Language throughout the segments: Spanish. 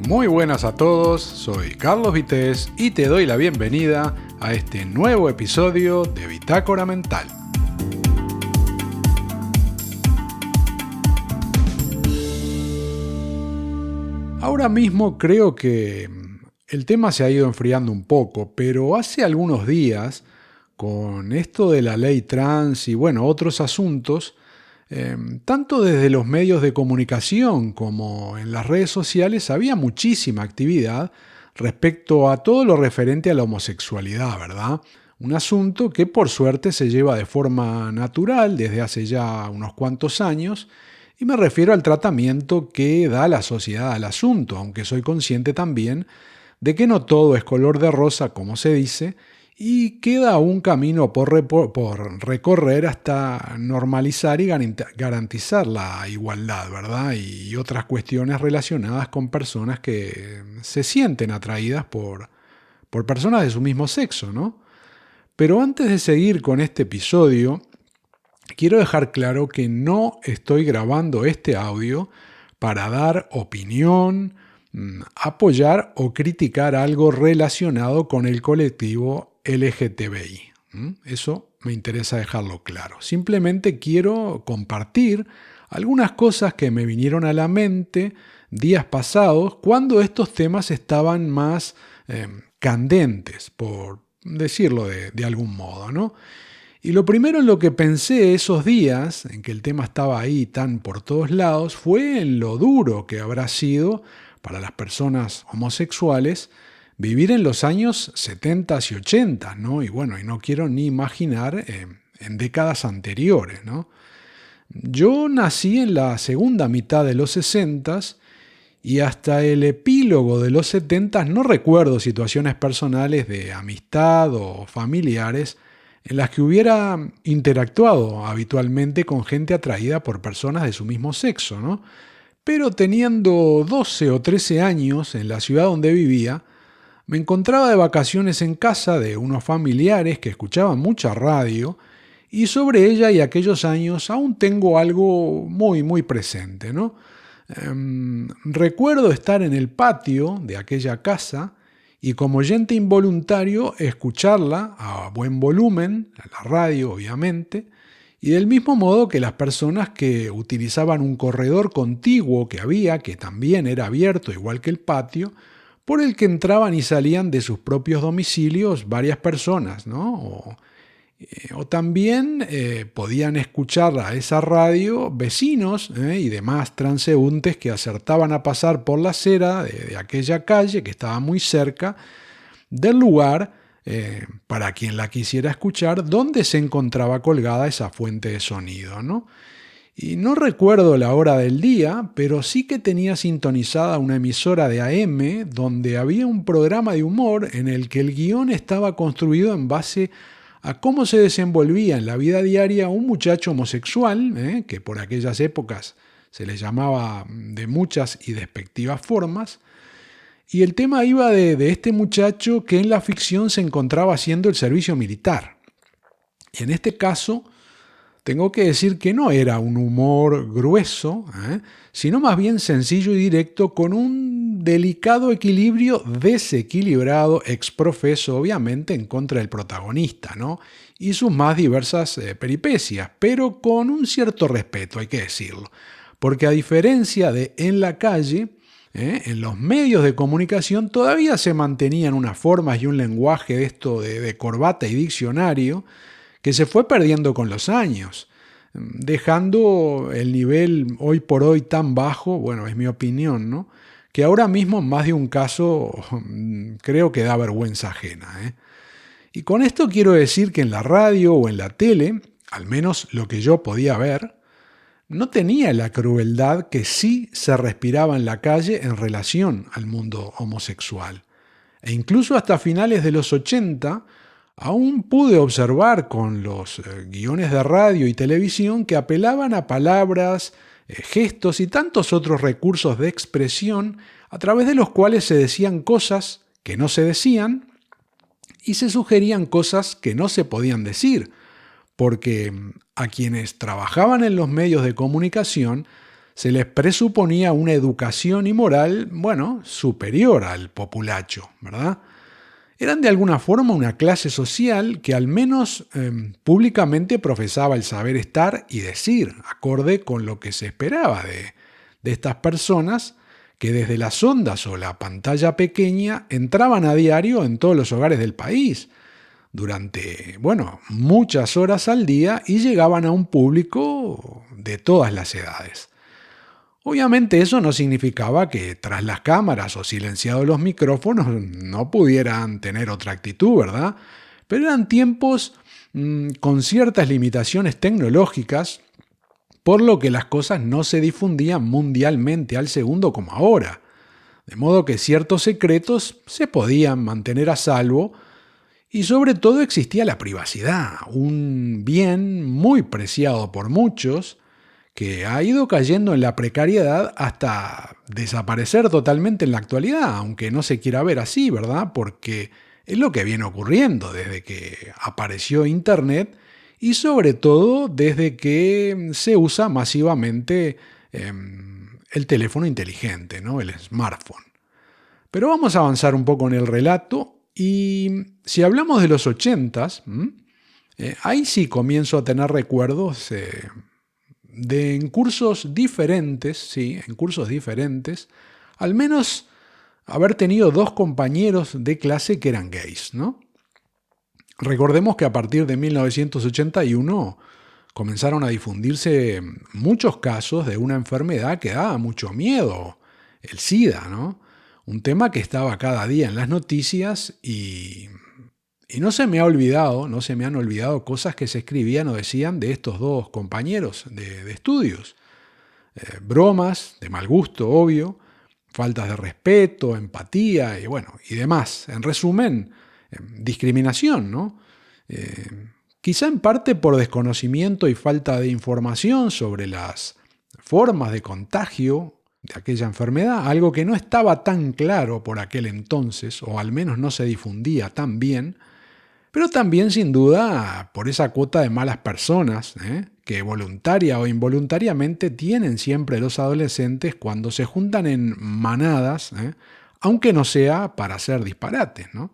Muy buenas a todos, soy Carlos Vitéz y te doy la bienvenida a este nuevo episodio de Bitácora Mental. Ahora mismo creo que el tema se ha ido enfriando un poco, pero hace algunos días, con esto de la ley trans y otros asuntos, tanto desde los medios de comunicación como en las redes sociales había muchísima actividad respecto a todo lo referente a la homosexualidad, ¿verdad? Un asunto que por suerte se lleva de forma natural desde hace ya unos cuantos años, y me refiero al tratamiento que da la sociedad al asunto, aunque soy consciente también de que no todo es color de rosa, como se dice, y queda un camino por recorrer hasta normalizar y garantizar la igualdad, ¿verdad? Y otras cuestiones relacionadas con personas que se sienten atraídas por personas de su mismo sexo, ¿no? Pero antes de seguir con este episodio, quiero dejar claro que no estoy grabando este audio para dar opinión, apoyar o criticar algo relacionado con el colectivo LGTBI. Eso me interesa dejarlo claro. Simplemente quiero compartir algunas cosas que me vinieron a la mente días pasados cuando estos temas estaban más candentes, por decirlo de algún modo, ¿no? Y lo primero en lo que pensé esos días, en que el tema estaba ahí tan por todos lados, fue en lo duro que habrá sido para las personas homosexuales vivir en los años 70 y 80, ¿no? Y no quiero ni imaginar en décadas anteriores, ¿no? Yo nací en la segunda mitad de los 60 y hasta el epílogo de los 70 no recuerdo situaciones personales de amistad o familiares en las que hubiera interactuado habitualmente con gente atraída por personas de su mismo sexo, ¿no? Pero teniendo 12 o 13 años en la ciudad donde vivía, me encontraba de vacaciones en casa de unos familiares que escuchaban mucha radio, y sobre ella y aquellos años aún tengo algo muy presente, ¿no? Recuerdo estar en el patio de aquella casa y como oyente involuntario escucharla a buen volumen, a la radio obviamente, y del mismo modo que las personas que utilizaban un corredor contiguo que había, que también era abierto igual que el patio, por el que entraban y salían de sus propios domicilios varias personas, ¿no? O también podían escuchar a esa radio vecinos y demás transeúntes que acertaban a pasar por la acera de aquella calle que estaba muy cerca del lugar, para quien la quisiera escuchar, donde se encontraba colgada esa fuente de sonido, ¿no? Y no recuerdo la hora del día, pero sí que tenía sintonizada una emisora de AM donde había un programa de humor en el que el guión estaba construido en base a cómo se desenvolvía en la vida diaria un muchacho homosexual, que por aquellas épocas se le llamaba de muchas y despectivas formas, y el tema iba de este muchacho que en la ficción se encontraba haciendo el servicio militar. Y en este caso tengo que decir que no era un humor grueso, sino más bien sencillo y directo, con un delicado equilibrio desequilibrado, exprofeso obviamente en contra del protagonista, ¿no? Y sus más diversas peripecias, pero con un cierto respeto, hay que decirlo. Porque a diferencia de En la calle, en los medios de comunicación todavía se mantenían unas formas y un lenguaje de esto de corbata y diccionario, que se fue perdiendo con los años, dejando el nivel hoy por hoy tan bajo, es mi opinión, ¿no? Que ahora mismo en más de un caso creo que da vergüenza ajena, Y con esto quiero decir que en la radio o en la tele, al menos lo que yo podía ver, no tenía la crueldad que sí se respiraba en la calle en relación al mundo homosexual. E incluso hasta finales de los 80, aún pude observar con los guiones de radio y televisión que apelaban a palabras, gestos y tantos otros recursos de expresión a través de los cuales se decían cosas que no se decían y se sugerían cosas que no se podían decir, porque a quienes trabajaban en los medios de comunicación se les presuponía una educación y moral, bueno, superior al populacho, ¿verdad? Eran de alguna forma una clase social que al menos públicamente profesaba el saber estar y decir, acorde con lo que se esperaba de estas personas que desde las ondas o la pantalla pequeña entraban a diario en todos los hogares del país durante, bueno, muchas horas al día y llegaban a un público de todas las edades. Obviamente eso no significaba que tras las cámaras o silenciados los micrófonos no pudieran tener otra actitud, ¿verdad? Pero eran tiempos con ciertas limitaciones tecnológicas, por lo que las cosas no se difundían mundialmente al segundo como ahora. De modo que ciertos secretos se podían mantener a salvo y sobre todo existía la privacidad, un bien muy preciado por muchos, que ha ido cayendo en la precariedad hasta desaparecer totalmente en la actualidad, aunque no se quiera ver así, ¿verdad? Porque es lo que viene ocurriendo desde que apareció Internet y sobre todo desde que se usa masivamente el teléfono inteligente, ¿no? El smartphone. Pero vamos a avanzar un poco en el relato y si hablamos de los 80s, ahí sí comienzo a tener recuerdos de en cursos diferentes, sí, en cursos diferentes, al menos haber tenido 2 compañeros de clase que eran gays, ¿no? Recordemos que a partir de 1981 comenzaron a difundirse muchos casos de una enfermedad que daba mucho miedo, el SIDA, ¿no? Un tema que estaba cada día en las noticias y no se me han olvidado cosas que se escribían o decían de estos 2 compañeros de estudios. Bromas de mal gusto, obvio, faltas de respeto, empatía y bueno, y demás. En resumen, discriminación, ¿no? Quizá en parte por desconocimiento y falta de información sobre las formas de contagio de aquella enfermedad, algo que no estaba tan claro por aquel entonces, o al menos no se difundía tan bien, pero también sin duda por esa cuota de malas personas que voluntaria o involuntariamente tienen siempre los adolescentes cuando se juntan en manadas, aunque no sea para hacer disparates, ¿no?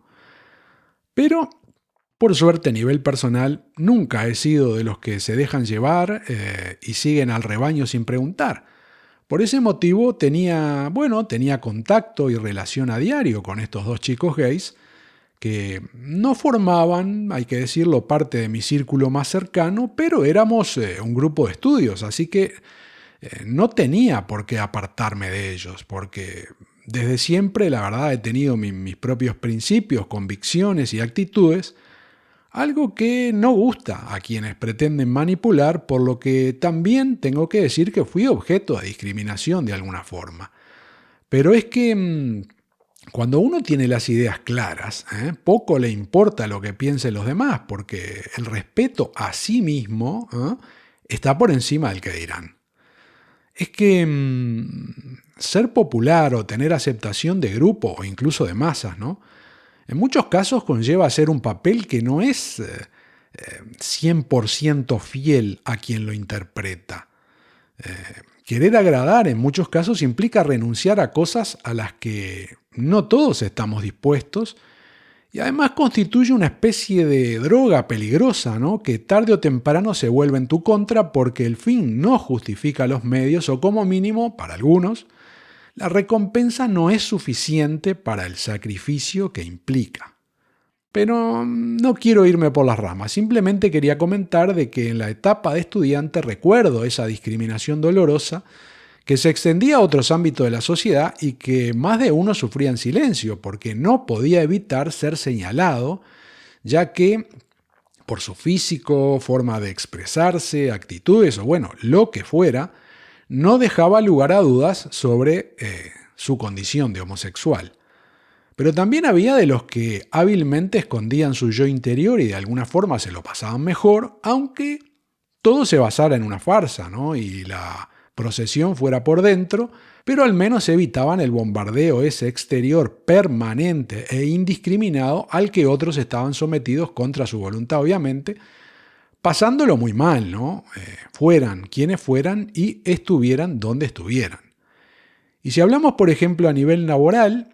Pero, por suerte a nivel personal, nunca he sido de los que se dejan llevar y siguen al rebaño sin preguntar. Por ese motivo tenía contacto y relación a diario con estos 2 chicos gays que no formaban, hay que decirlo, parte de mi círculo más cercano, pero éramos un grupo de estudios, así que no tenía por qué apartarme de ellos, porque desde siempre, la verdad, he tenido mis propios principios, convicciones y actitudes, algo que no gusta a quienes pretenden manipular, por lo que también tengo que decir que fui objeto de discriminación de alguna forma. Pero es que cuando uno tiene las ideas claras, poco le importa lo que piensen los demás, porque el respeto a sí mismo está por encima del que dirán. Es que ser popular o tener aceptación de grupo o incluso de masas, ¿no? En muchos casos conlleva hacer un papel que no es 100% fiel a quien lo interpreta. Querer agradar en muchos casos implica renunciar a cosas a las que no todos estamos dispuestos y además constituye una especie de droga peligrosa, ¿no? Que tarde o temprano se vuelve en tu contra porque el fin no justifica los medios o como mínimo, para algunos, la recompensa no es suficiente para el sacrificio que implica. Pero no quiero irme por las ramas, simplemente quería comentar de que en la etapa de estudiante recuerdo esa discriminación dolorosa que se extendía a otros ámbitos de la sociedad y que más de uno sufría en silencio, porque no podía evitar ser señalado, ya que por su físico, forma de expresarse, actitudes o bueno, lo que fuera, no dejaba lugar a dudas sobre su condición de homosexual. Pero también había de los que hábilmente escondían su yo interior y de alguna forma se lo pasaban mejor, aunque todo se basara en una farsa, ¿no? Y la procesión fuera por dentro, pero al menos evitaban el bombardeo ese exterior permanente e indiscriminado al que otros estaban sometidos contra su voluntad, obviamente, pasándolo muy mal, ¿no? Fueran quienes fueran y estuvieran donde estuvieran. Y si hablamos, por ejemplo, a nivel laboral,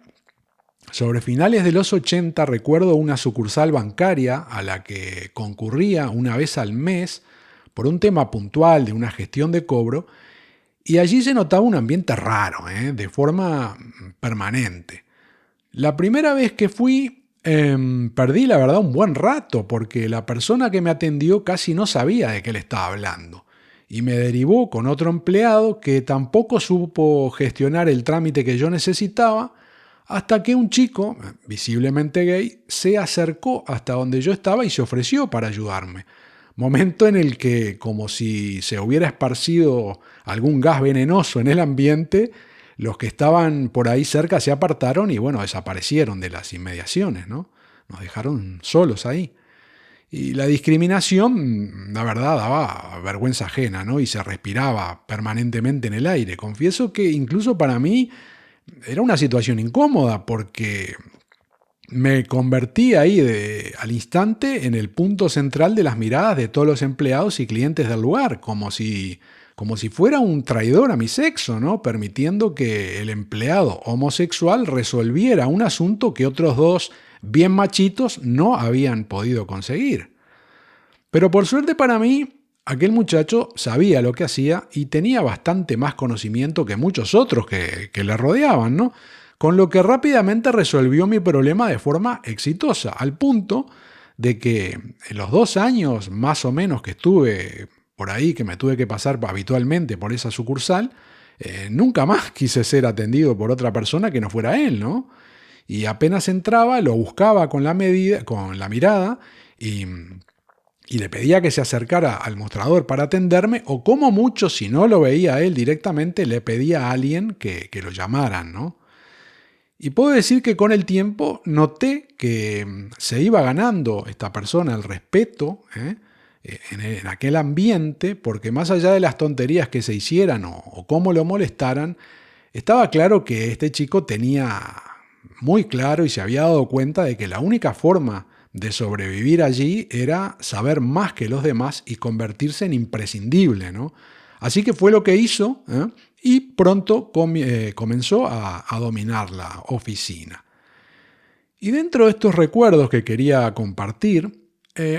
sobre finales de los 80 recuerdo una sucursal bancaria a la que concurría una vez al mes por un tema puntual de una gestión de cobro, y allí se notaba un ambiente raro, de forma permanente. La primera vez que fui, perdí la verdad un buen rato porque la persona que me atendió casi no sabía de qué le estaba hablando y me derivó con otro empleado que tampoco supo gestionar el trámite que yo necesitaba, hasta que un chico, visiblemente gay, se acercó hasta donde yo estaba y se ofreció para ayudarme. Momento en el que, como si se hubiera esparcido algún gas venenoso en el ambiente, los que estaban por ahí cerca se apartaron y, bueno, desaparecieron de las inmediaciones, ¿no? Nos dejaron solos ahí. Y la discriminación, la verdad, daba vergüenza ajena, ¿no? Y se respiraba permanentemente en el aire. Confieso que incluso para mí era una situación incómoda porque me convertí ahí al instante en el punto central de las miradas de todos los empleados y clientes del lugar, como si fuera un traidor a mi sexo, ¿no? Permitiendo que el empleado homosexual resolviera un asunto que otros dos bien machitos no habían podido conseguir. Pero por suerte para mí, aquel muchacho sabía lo que hacía y tenía bastante más conocimiento que muchos otros que le rodeaban, ¿no? Con lo que rápidamente resolvió mi problema de forma exitosa, al punto de que en los 2 años más o menos que estuve por ahí, que me tuve que pasar habitualmente por esa sucursal, nunca más quise ser atendido por otra persona que no fuera él, ¿no? Y apenas entraba, lo buscaba con la mirada y le pedía que se acercara al mostrador para atenderme, o como mucho, si no lo veía a él directamente, le pedía a alguien que lo llamaran, ¿no? Y puedo decir que con el tiempo noté que se iba ganando esta persona el respeto en aquel ambiente, porque más allá de las tonterías que se hicieran o cómo lo molestaran, estaba claro que este chico tenía muy claro y se había dado cuenta de que la única forma de sobrevivir allí era saber más que los demás y convertirse en imprescindible, ¿no? Así que fue lo que hizo, y pronto comenzó a dominar la oficina. Y dentro de estos recuerdos que quería compartir,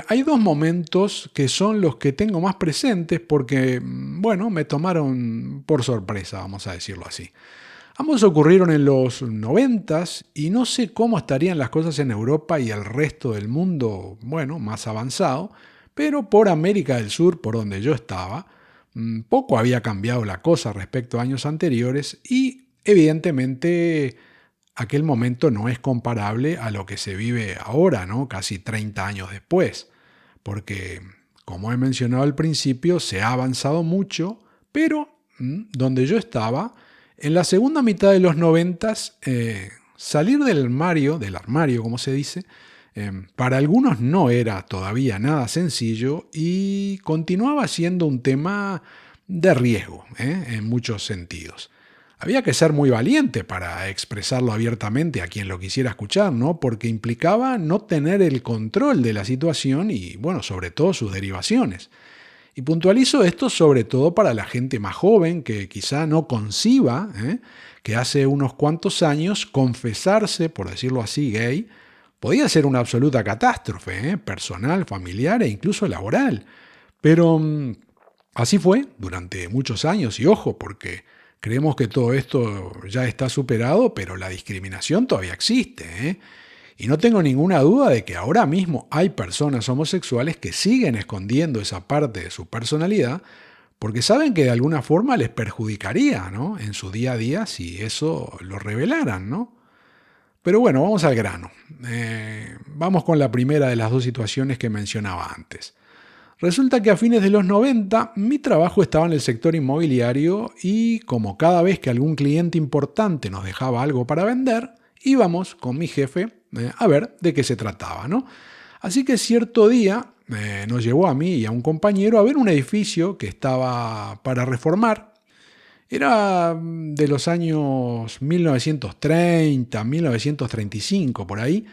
hay 2 momentos que son los que tengo más presentes porque, bueno, me tomaron por sorpresa, vamos a decirlo así. Ambos ocurrieron en los 90s y no sé cómo estarían las cosas en Europa y el resto del mundo, bueno, más avanzado, pero por América del Sur, por donde yo estaba, poco había cambiado la cosa respecto a años anteriores y evidentemente aquel momento no es comparable a lo que se vive ahora, ¿no? Casi 30 años después, porque, como he mencionado al principio, se ha avanzado mucho, pero donde yo estaba, en la segunda mitad de los 90s, salir del armario, como se dice, para algunos no era todavía nada sencillo y continuaba siendo un tema de riesgo, en muchos sentidos. Había que ser muy valiente para expresarlo abiertamente a quien lo quisiera escuchar, ¿no? Porque implicaba no tener el control de la situación y, bueno, sobre todo sus derivaciones. Y puntualizo esto sobre todo para la gente más joven que quizá no conciba que hace unos cuantos años confesarse, por decirlo así, gay, podía ser una absoluta catástrofe, personal, familiar e incluso laboral. Pero así fue durante muchos años y ojo, porque creemos que todo esto ya está superado, pero la discriminación todavía existe, Y no tengo ninguna duda de que ahora mismo hay personas homosexuales que siguen escondiendo esa parte de su personalidad porque saben que de alguna forma les perjudicaría, ¿no? En su día a día si eso lo revelaran, ¿no? Pero bueno, vamos al grano. Vamos con la primera de las 2 situaciones que mencionaba antes. Resulta que a fines de los 90 mi trabajo estaba en el sector inmobiliario y como cada vez que algún cliente importante nos dejaba algo para vender, íbamos con mi jefe a ver de qué se trataba, ¿no? Así que cierto día nos llevó a mí y a un compañero a ver un edificio que estaba para reformar. Era de los años 1930, 1935, por ahí,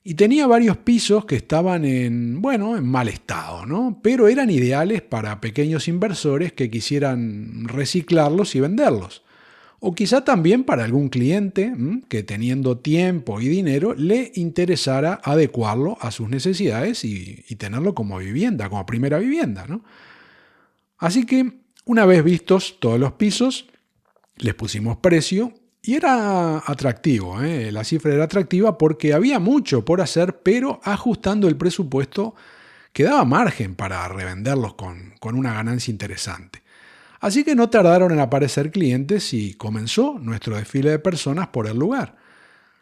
Y tenía varios pisos que estaban en mal estado, ¿no? Pero eran ideales para pequeños inversores que quisieran reciclarlos y venderlos. O quizá también para algún cliente que teniendo tiempo y dinero le interesara adecuarlo a sus necesidades y tenerlo como vivienda, como primera vivienda, ¿no? Así que una vez vistos todos los pisos, les pusimos precio y era atractivo, ¿eh? La cifra era atractiva porque había mucho por hacer, pero ajustando el presupuesto quedaba margen para revenderlos con una ganancia interesante. Así que no tardaron en aparecer clientes y comenzó nuestro desfile de personas por el lugar.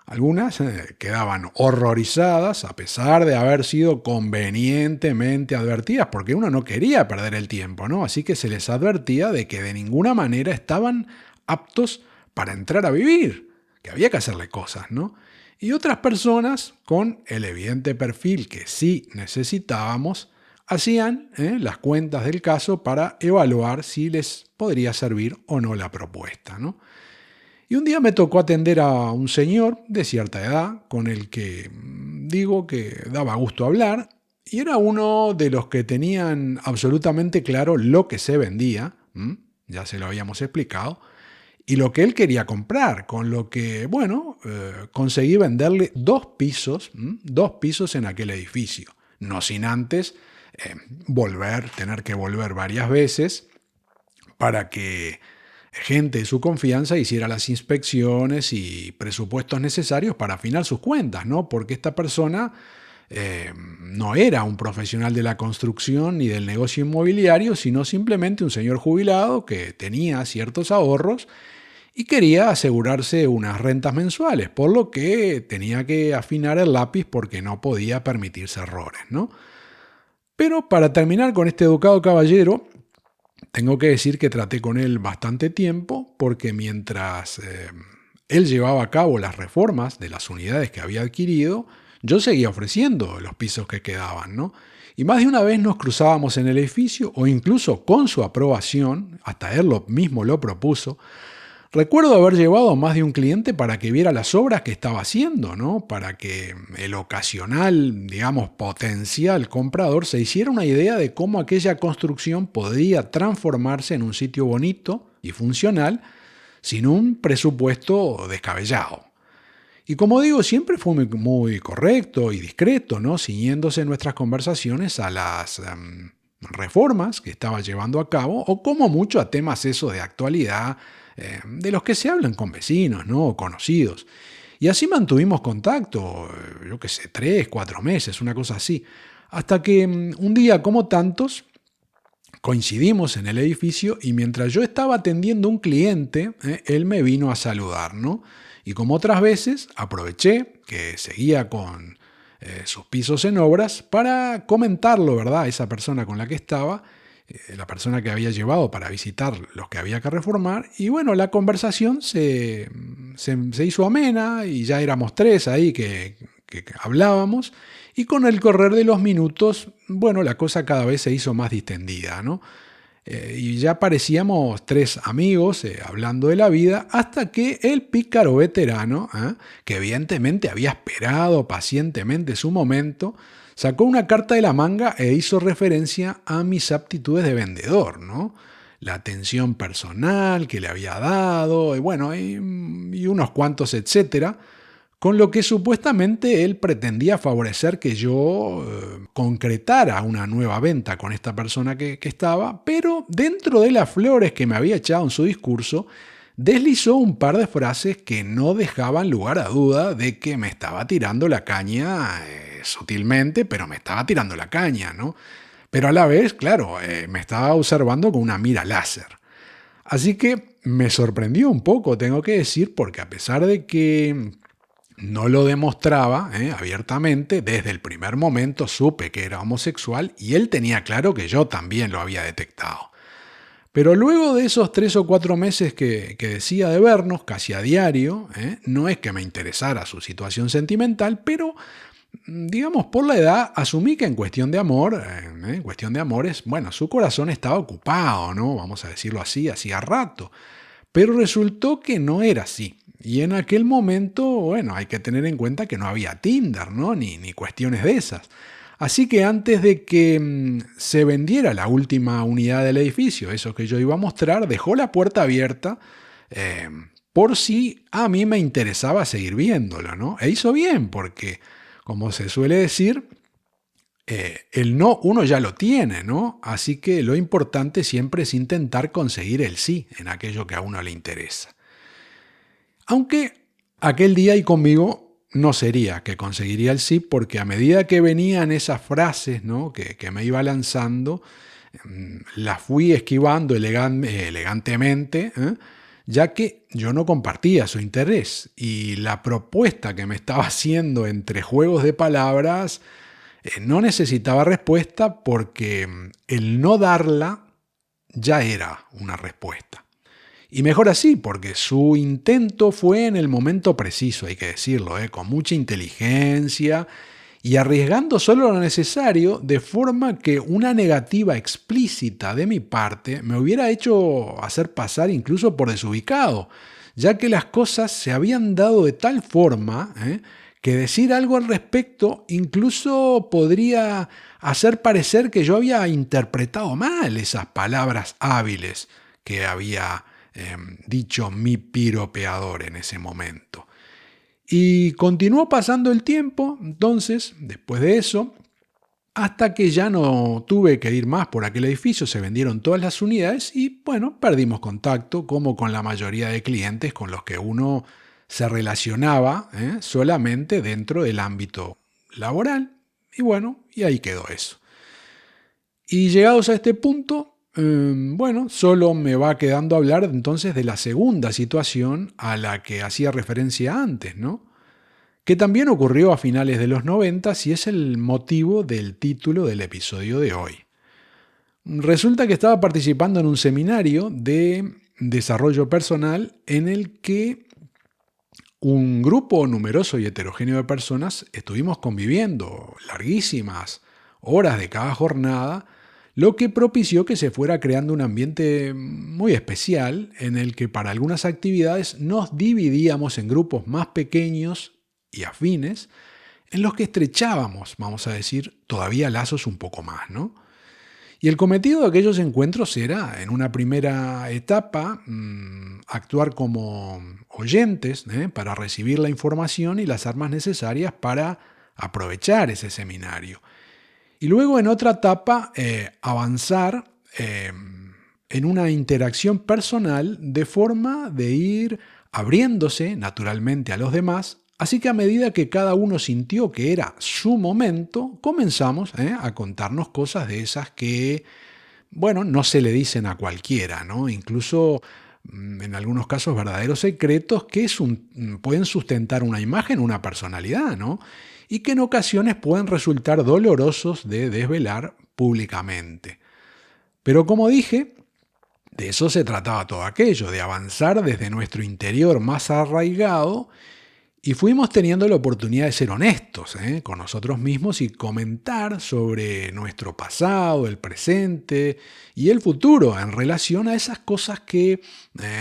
Algunas quedaban horrorizadas a pesar de haber sido convenientemente advertidas, porque uno no quería perder el tiempo, ¿no? Así que se les advertía de que de ninguna manera estaban aptos para entrar a vivir, que había que hacerle cosas, ¿no? Y otras personas, con el evidente perfil que sí necesitábamos, hacían las cuentas del caso para evaluar si les podría servir o no la propuesta, ¿no? Y un día me tocó atender a un señor de cierta edad, con el que digo que daba gusto hablar, y era uno de los que tenían absolutamente claro lo que se vendía, ya se lo habíamos explicado, y lo que él quería comprar, con lo que, conseguí venderle 2 pisos en aquel edificio, no sin antes tener que volver varias veces para que gente de su confianza hiciera las inspecciones y presupuestos necesarios para afinar sus cuentas, ¿no? Porque esta persona no era un profesional de la construcción ni del negocio inmobiliario, sino simplemente un señor jubilado que tenía ciertos ahorros y quería asegurarse unas rentas mensuales, por lo que tenía que afinar el lápiz porque no podía permitirse errores, ¿no? Pero para terminar con este educado caballero, tengo que decir que traté con él bastante tiempo porque mientras él llevaba a cabo las reformas de las unidades que había adquirido, yo seguía ofreciendo los pisos que quedaban, ¿no? Y más de una vez nos cruzábamos en el edificio o incluso con su aprobación, hasta él mismo lo propuso. Recuerdo haber llevado a más de un cliente para que viera las obras que estaba haciendo, ¿no? Para que el ocasional, digamos, potencial comprador se hiciera una idea de cómo aquella construcción podría transformarse en un sitio bonito y funcional sin un presupuesto descabellado. Y como digo, siempre fue muy correcto y discreto, ¿no? Ciñéndose en nuestras conversaciones a las reformas que estaba llevando a cabo o como mucho a temas eso de actualidad, de los que se hablan con vecinos, ¿no? O conocidos. Y así mantuvimos contacto, 3, 4 meses, una cosa así. Hasta que un día, como tantos, coincidimos en el edificio y mientras yo estaba atendiendo a un cliente, él me vino a saludar, ¿no? Y como otras veces, aproveché que seguía con sus pisos en obras para comentarlo, ¿verdad? A esa persona con la que estaba, la persona que había llevado para visitar los que había que reformar. Y bueno, la conversación se hizo amena y ya éramos 3 ahí que hablábamos. Y con el correr de los minutos, la cosa cada vez se hizo más distendida, ¿no? Y ya parecíamos 3 amigos hablando de la vida hasta que el pícaro veterano, que evidentemente había esperado pacientemente su momento, sacó una carta de la manga e hizo referencia a mis aptitudes de vendedor, ¿no? La atención personal que le había dado, y unos cuantos etcétera, con lo que supuestamente él pretendía favorecer que yo concretara una nueva venta con esta persona que estaba, pero dentro de las flores que me había echado en su discurso, deslizó un par de frases que no dejaban lugar a duda de que me estaba tirando la caña sutilmente, pero me estaba tirando la caña, ¿no? Pero a la vez, claro, me estaba observando con una mira láser. Así que me sorprendió un poco, tengo que decir, porque a pesar de que no lo demostraba abiertamente, desde el primer momento supe que era homosexual y él tenía claro que yo también lo había detectado. Pero luego de esos 3 o 4 meses que decía de vernos casi a diario, no es que me interesara su situación sentimental, pero digamos por la edad asumí que en cuestión de amores, su corazón estaba ocupado, ¿no? Vamos a decirlo así, hacía rato. Pero resultó que no era así. Y en aquel momento, bueno, hay que tener en cuenta que no había Tinder, ¿no? Ni cuestiones de esas. Así que antes de que se vendiera la última unidad del edificio, eso que yo iba a mostrar, dejó la puerta abierta eh, por si a mí me interesaba seguir viéndolo, ¿no? E hizo bien, porque, como se suele decir, el no uno ya lo tiene, ¿no? Así que lo importante siempre es intentar conseguir el sí en aquello que a uno le interesa. Aunque aquel día y conmigo no sería que conseguiría el sí, porque a medida que venían esas frases, ¿no? que me iba lanzando, las fui esquivando elegantemente, ya que yo no compartía su interés. Y la propuesta que me estaba haciendo entre juegos de palabras no necesitaba respuesta porque el no darla ya era una respuesta. Y mejor así, porque su intento fue en el momento preciso, hay que decirlo, con mucha inteligencia y arriesgando solo lo necesario, de forma que una negativa explícita de mi parte me hubiera hecho hacer pasar incluso por desubicado, ya que las cosas se habían dado de tal forma que decir algo al respecto incluso podría hacer parecer que yo había interpretado mal esas palabras hábiles que había dicho mi piropeador en ese momento. Y continuó pasando el tiempo, entonces, después de eso, hasta que ya no tuve que ir más por aquel edificio, se vendieron todas las unidades y, bueno, perdimos contacto, como con la mayoría de clientes con los que uno se relacionaba solamente dentro del ámbito laboral. Y bueno, y ahí quedó eso. Y llegados a este punto, bueno, solo me va quedando hablar entonces de la segunda situación a la que hacía referencia antes, ¿no? Que también ocurrió a finales de los 90 y es el motivo del título del episodio de hoy. Resulta que estaba participando en un seminario de desarrollo personal en el que un grupo numeroso y heterogéneo de personas estuvimos conviviendo larguísimas horas de cada jornada, lo que propició que se fuera creando un ambiente muy especial en el que para algunas actividades nos dividíamos en grupos más pequeños y afines, en los que estrechábamos, vamos a decir, todavía lazos un poco más, ¿no? Y el cometido de aquellos encuentros era, en una primera etapa, actuar como oyentes para recibir la información y las armas necesarias para aprovechar ese seminario. Y luego, en otra etapa, avanzar en una interacción personal de forma de ir abriéndose naturalmente a los demás. Así que a medida que cada uno sintió que era su momento, comenzamos a contarnos cosas de esas que, bueno, no se le dicen a cualquiera, ¿no? Incluso en algunos casos verdaderos secretos que pueden sustentar una imagen, una personalidad, ¿no? Y que en ocasiones pueden resultar dolorosos de desvelar públicamente. Pero como dije, de eso se trataba todo aquello, de avanzar desde nuestro interior más arraigado. Y fuimos teniendo la oportunidad de ser honestos con nosotros mismos y comentar sobre nuestro pasado, el presente y el futuro en relación a esas cosas que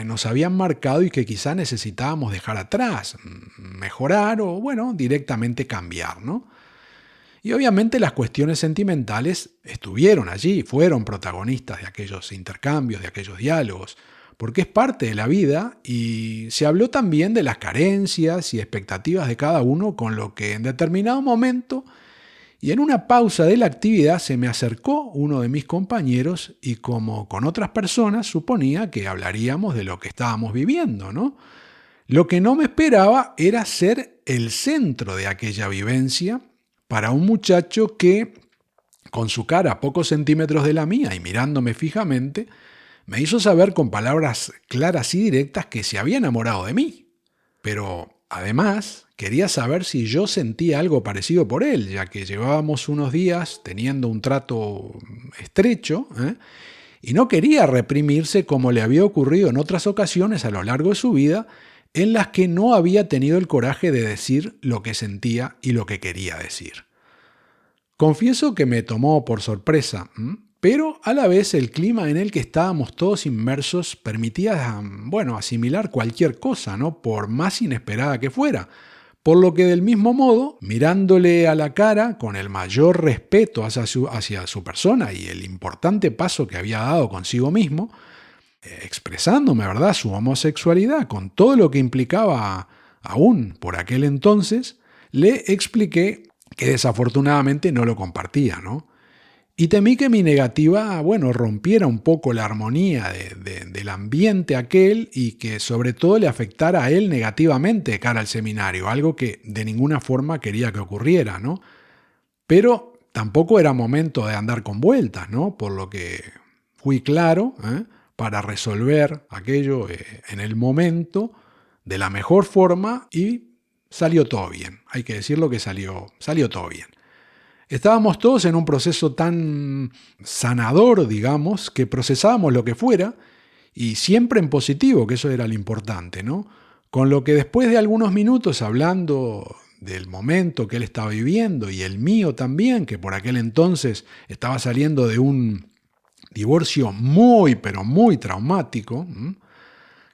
nos habían marcado y que quizá necesitábamos dejar atrás, mejorar o, bueno, directamente cambiar, ¿no? Y obviamente las cuestiones sentimentales estuvieron allí, fueron protagonistas de aquellos intercambios, de aquellos diálogos, porque es parte de la vida y se habló también de las carencias y expectativas de cada uno, con lo que en determinado momento y en una pausa de la actividad se me acercó uno de mis compañeros y, como con otras personas, suponía que hablaríamos de lo que estábamos viviendo, ¿no? Lo que no me esperaba era ser el centro de aquella vivencia para un muchacho que, con su cara a pocos centímetros de la mía y mirándome fijamente, me hizo saber con palabras claras y directas que se había enamorado de mí. Pero, además, quería saber si yo sentía algo parecido por él, ya que llevábamos unos días teniendo un trato estrecho, y no quería reprimirse como le había ocurrido en otras ocasiones a lo largo de su vida, en las que no había tenido el coraje de decir lo que sentía y lo que quería decir. Confieso que me tomó por sorpresa, pero a la vez el clima en el que estábamos todos inmersos permitía, asimilar cualquier cosa, ¿no? Por más inesperada que fuera. Por lo que del mismo modo, mirándole a la cara con el mayor respeto hacia su persona y el importante paso que había dado consigo mismo, expresándome, ¿verdad?, su homosexualidad con todo lo que implicaba aún por aquel entonces, le expliqué que desafortunadamente no lo compartía, ¿no? Y temí que mi negativa, rompiera un poco la armonía del ambiente aquel y que sobre todo le afectara a él negativamente de cara al seminario, algo que de ninguna forma quería que ocurriera, ¿no? Pero tampoco era momento de andar con vueltas, ¿no? Por lo que fui claro, para resolver aquello en el momento de la mejor forma y salió todo bien. Hay que decirlo que salió todo bien. Estábamos todos en un proceso tan sanador, digamos, que procesábamos lo que fuera y siempre en positivo, que eso era lo importante, ¿no? Con lo que después de algunos minutos hablando del momento que él estaba viviendo y el mío también, que por aquel entonces estaba saliendo de un divorcio muy, pero muy traumático,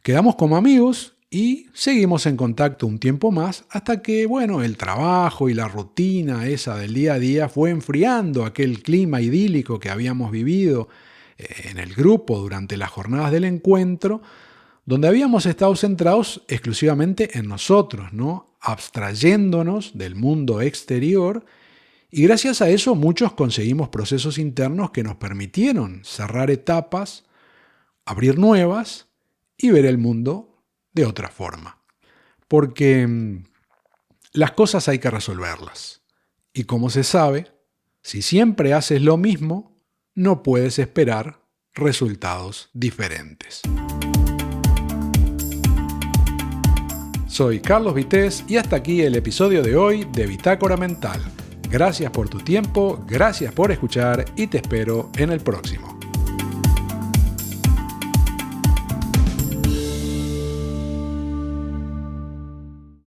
quedamos como amigos y seguimos en contacto un tiempo más hasta que, el trabajo y la rutina esa del día a día fue enfriando aquel clima idílico que habíamos vivido en el grupo durante las jornadas del encuentro, donde habíamos estado centrados exclusivamente en nosotros, ¿no? Abstrayéndonos del mundo exterior, y gracias a eso muchos conseguimos procesos internos que nos permitieron cerrar etapas, abrir nuevas y ver el mundo de otra forma. Porque las cosas hay que resolverlas. Y como se sabe, si siempre haces lo mismo, no puedes esperar resultados diferentes. Soy Carlos Vitéz y hasta aquí el episodio de hoy de Bitácora Mental. Gracias por tu tiempo, gracias por escuchar y te espero en el próximo.